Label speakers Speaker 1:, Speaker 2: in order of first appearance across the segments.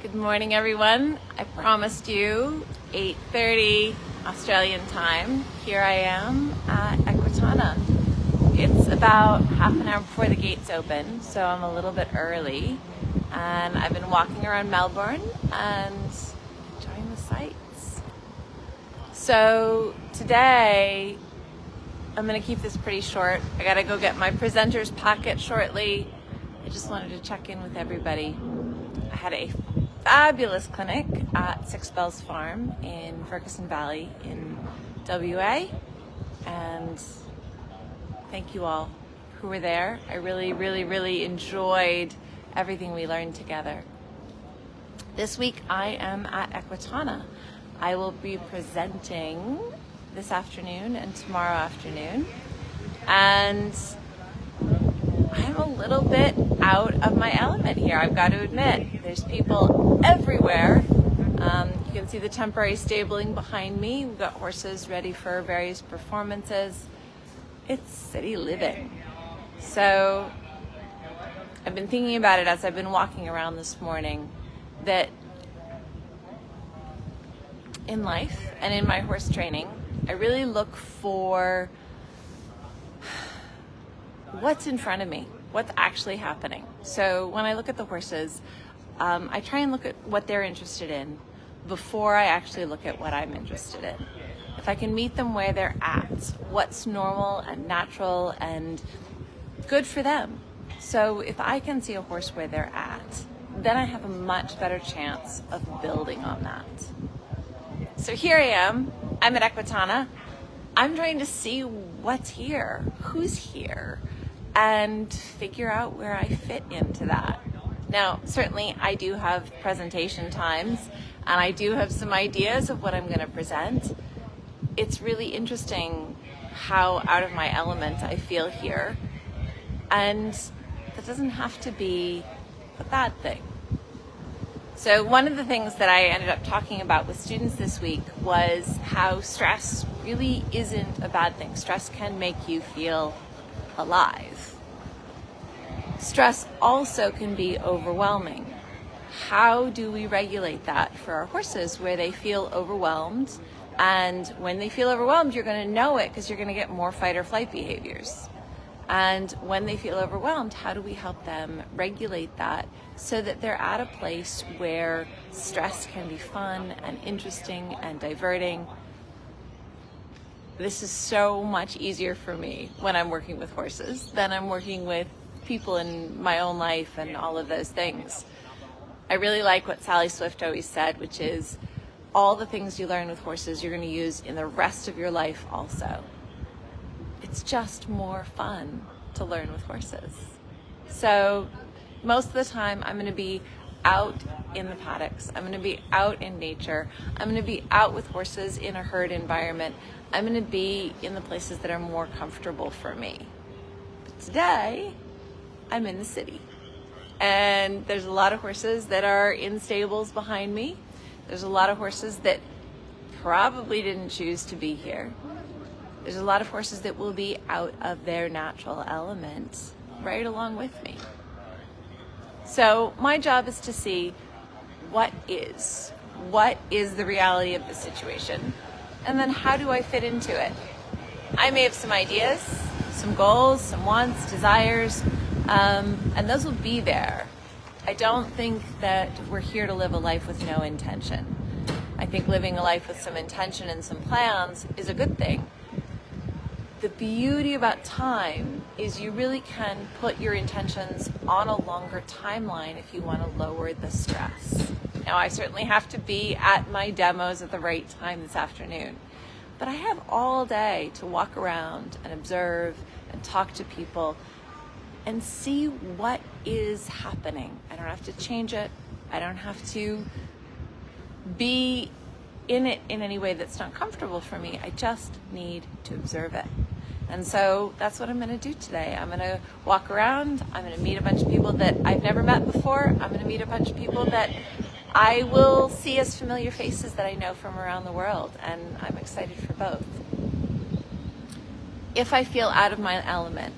Speaker 1: Good morning, everyone. I promised you 8:30 Australian time. Here I am at Equitana. It's about half an hour before the gates open, so I'm a little bit early. And I've been walking around Melbourne and enjoying the sights. So today, I'm going to keep this pretty short. I got to go get my presenter's packet shortly. I just wanted to check in with everybody. I had a fabulous clinic at Six Bells Farm in Ferguson Valley in WA, and thank you all who were there. I really enjoyed everything we learned together. This week I am at Equitana. I will be presenting this afternoon and tomorrow afternoon, and I'm a little bit out of my element here, I've got to admit. There's people everywhere. You can see the temporary stabling behind me. We've got horses ready for various performances. It's city living. So I've been thinking about it as I've been walking around this morning, that in life and in my horse training, I really look for what's in front of me, what's actually happening. So when I look at the horses, I try and look at what they're interested in before I actually look at what I'm interested in. If I can meet them where they're at, what's normal and natural and good for them. So if I can see a horse where they're at, then I have a much better chance of building on that. So here I am, I'm at Equitana. I'm trying to see what's here, who's here, and figure out where I fit into that. Now, certainly I do have presentation times, and I do have some ideas of what I'm going to present. It's really interesting how out of my element I feel here, and that doesn't have to be a bad thing. So one of the things that I ended up talking about with students this week was how stress really isn't a bad thing. Stress can make you feel alive. Stress also can be overwhelming. How do we regulate that for our horses where they feel overwhelmed? And when they feel overwhelmed, you're going to know it because you're going to get more fight or flight behaviors. And when they feel overwhelmed, how do we help them regulate that so that they're at a place where stress can be fun and interesting and diverting? This is so much easier for me when I'm working with horses than I'm working with people in my own life and all of those things. I really like what Sally Swift always said, which is all the things you learn with horses you're going to use in the rest of your life also. It's just more fun to learn with horses. So most of the time I'm going to be out in the paddocks. I'm going to be out in nature. I'm going to be out with horses in a herd environment. I'm going to be in the places that are more comfortable for me. But today I'm in the city, and there's a lot of horses that are in stables behind me. There's a lot of horses that probably didn't choose to be here. There's a lot of horses that will be out of their natural element right along with me. So my job is to see what is the reality of the situation, and then how do I fit into it? I may have some ideas, some goals, some wants, desires, and those will be there. I don't think that we're here to live a life with no intention. I think living a life with some intention and some plans is a good thing. The beauty about time is you really can put your intentions on a longer timeline if you want to lower the stress. Now, I certainly have to be at my demos at the right time this afternoon, but I have all day to walk around and observe and talk to people and see what is happening. I don't have to change it. I don't have to be in it in any way that's not comfortable for me. I just need to observe it. And so that's what I'm going to do today. I'm going to walk around. I'm going to meet a bunch of people that I've never met before. I'm going to meet a bunch of people that I will see as familiar faces that I know from around the world. And I'm excited for both. If I feel out of my element,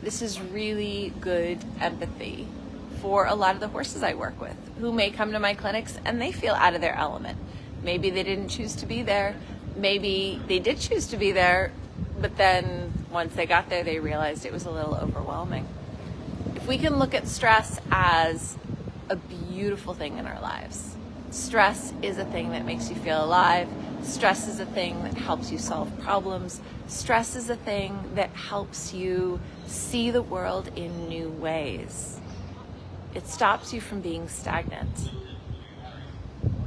Speaker 1: this is really good empathy for a lot of the horses I work with who may come to my clinics and they feel out of their element. Maybe they didn't choose to be there. Maybe they did choose to be there, but then once they got there, they realized it was a little overwhelming. If we can look at stress as a beautiful thing in our lives, stress is a thing that makes you feel alive. Stress is a thing that helps you solve problems. Stress is a thing that helps you see the world in new ways. It stops you from being stagnant.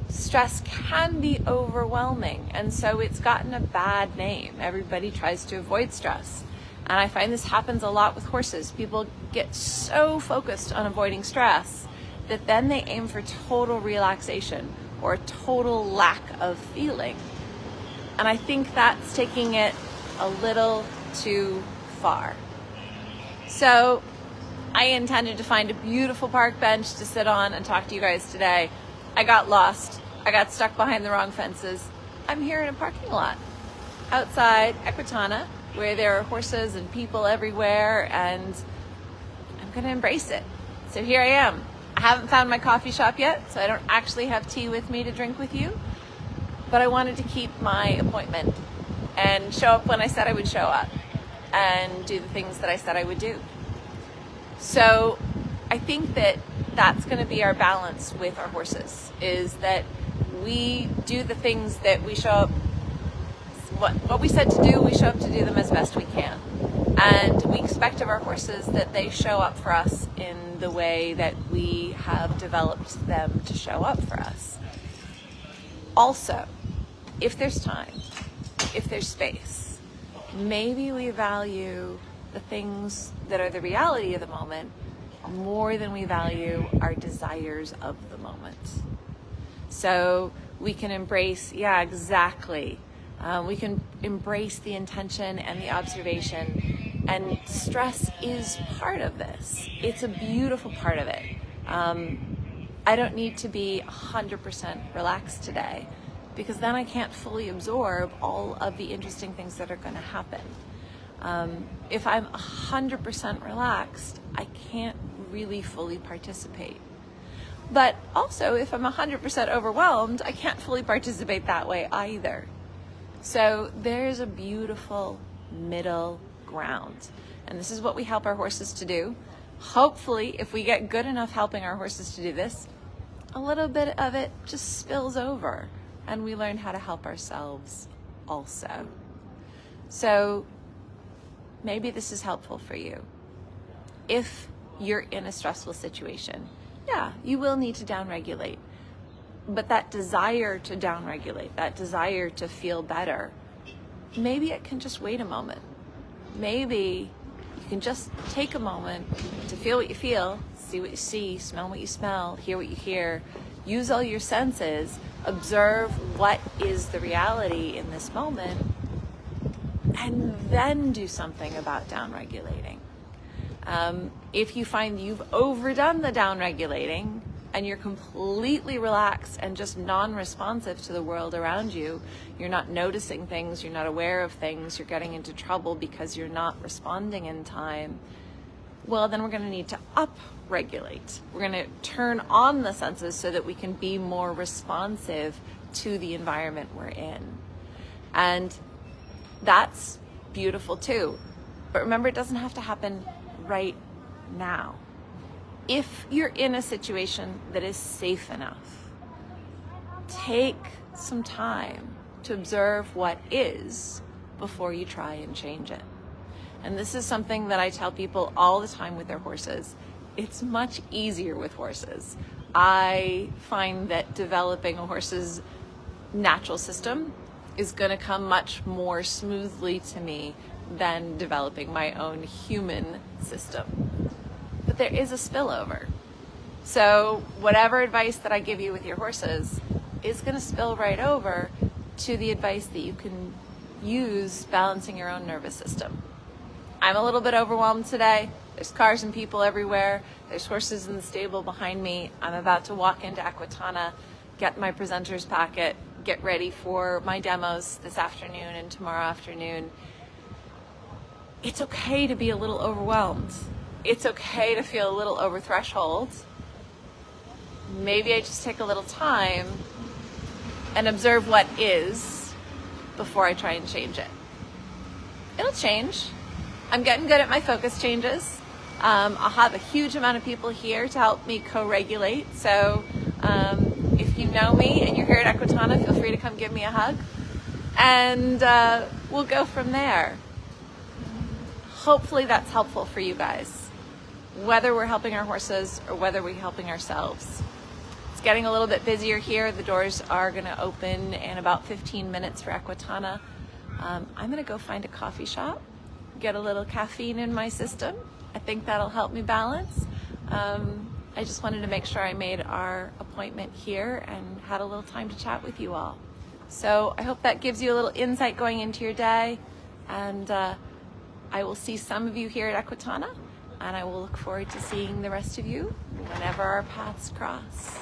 Speaker 1: Stress can be overwhelming, and so it's gotten a bad name. Everybody tries to avoid stress. And I find this happens a lot with horses. People get so focused on avoiding stress that then they aim for total relaxation or total lack of feeling. And I think that's taking it a little too far. So I intended to find a beautiful park bench to sit on and talk to you guys today. I got lost. I got stuck behind the wrong fences. I'm here in a parking lot outside Equitana where there are horses and people everywhere, and I'm going to embrace it. So here I am. I haven't found my coffee shop yet, so I don't actually have tea with me to drink with you, but I wanted to keep my appointment and show up when I said I would show up and do the things that I said I would do. So I think that that's going to be our balance with our horses, is that we do the things that we show up, what we said to do, we show up to do them as best we can. And we expect of our horses that they show up for us in the way that we have developed them to show up for us. Also, if there's time, if there's space, maybe we value the things that are the reality of the moment more than we value our desires of the moment. So we can embrace, exactly. We can embrace the intention and the observation, and stress is part of this. It's a beautiful part of it. I don't need to be 100% relaxed today, because then I can't fully absorb all of the interesting things that are going to happen. If I'm 100% relaxed, I can't really fully participate. But also, if I'm 100% overwhelmed, I can't fully participate that way either. So there's a beautiful middle ground. And this is what we help our horses to do. Hopefully, if we get good enough helping our horses to do this, a little bit of it just spills over and we learn how to help ourselves also. So maybe this is helpful for you. If you're in a stressful situation, you will need to downregulate. But that desire to downregulate, that desire to feel better, maybe it can just wait a moment. Maybe you can just take a moment to feel what you feel, see what you see, smell what you smell, hear what you hear, use all your senses, observe what is the reality in this moment, and then do something about downregulating. If you find you've overdone the downregulating and you're completely relaxed and just non-responsive to the world around you, you're not noticing things, you're not aware of things, you're getting into trouble because you're not responding in time, well, then we're going to need to up-regulate. We're going to turn on the senses so that we can be more responsive to the environment we're in. And that's beautiful too. But remember, it doesn't have to happen right now. If you're in a situation that is safe enough, take some time to observe what is before you try and change it. And this is something that I tell people all the time with their horses. It's much easier with horses. I find that developing a horse's natural system is going to come much more smoothly to me than developing my own human system. But there is a spillover. So whatever advice that I give you with your horses is going to spill right over to the advice that you can use balancing your own nervous system. I'm a little bit overwhelmed today. There's cars and people everywhere. There's horses in the stable behind me. I'm about to walk into Equitana, get my presenter's packet, get ready for my demos this afternoon and tomorrow afternoon. It's okay to be a little overwhelmed. It's okay to feel a little over threshold. maybe I just take a little time and observe what is before I try and change it. It'll change. I'm getting good at my focus changes. I'll have a huge amount of people here to help me co-regulate. So if you know me and you're here at Equitana, feel free to come give me a hug. And we'll go from there. Hopefully that's helpful for you guys, whether we're helping our horses or whether we're helping ourselves. It's getting a little bit busier here. The doors are going to open in about 15 minutes for Equitana. I'm going to go find a coffee shop, get a little caffeine in my system. I think that'll help me balance. I just wanted to make sure I made our appointment here and had a little time to chat with you all. So I hope that gives you a little insight going into your day, and I will see some of you here at Equitana, and I will look forward to seeing the rest of you whenever our paths cross.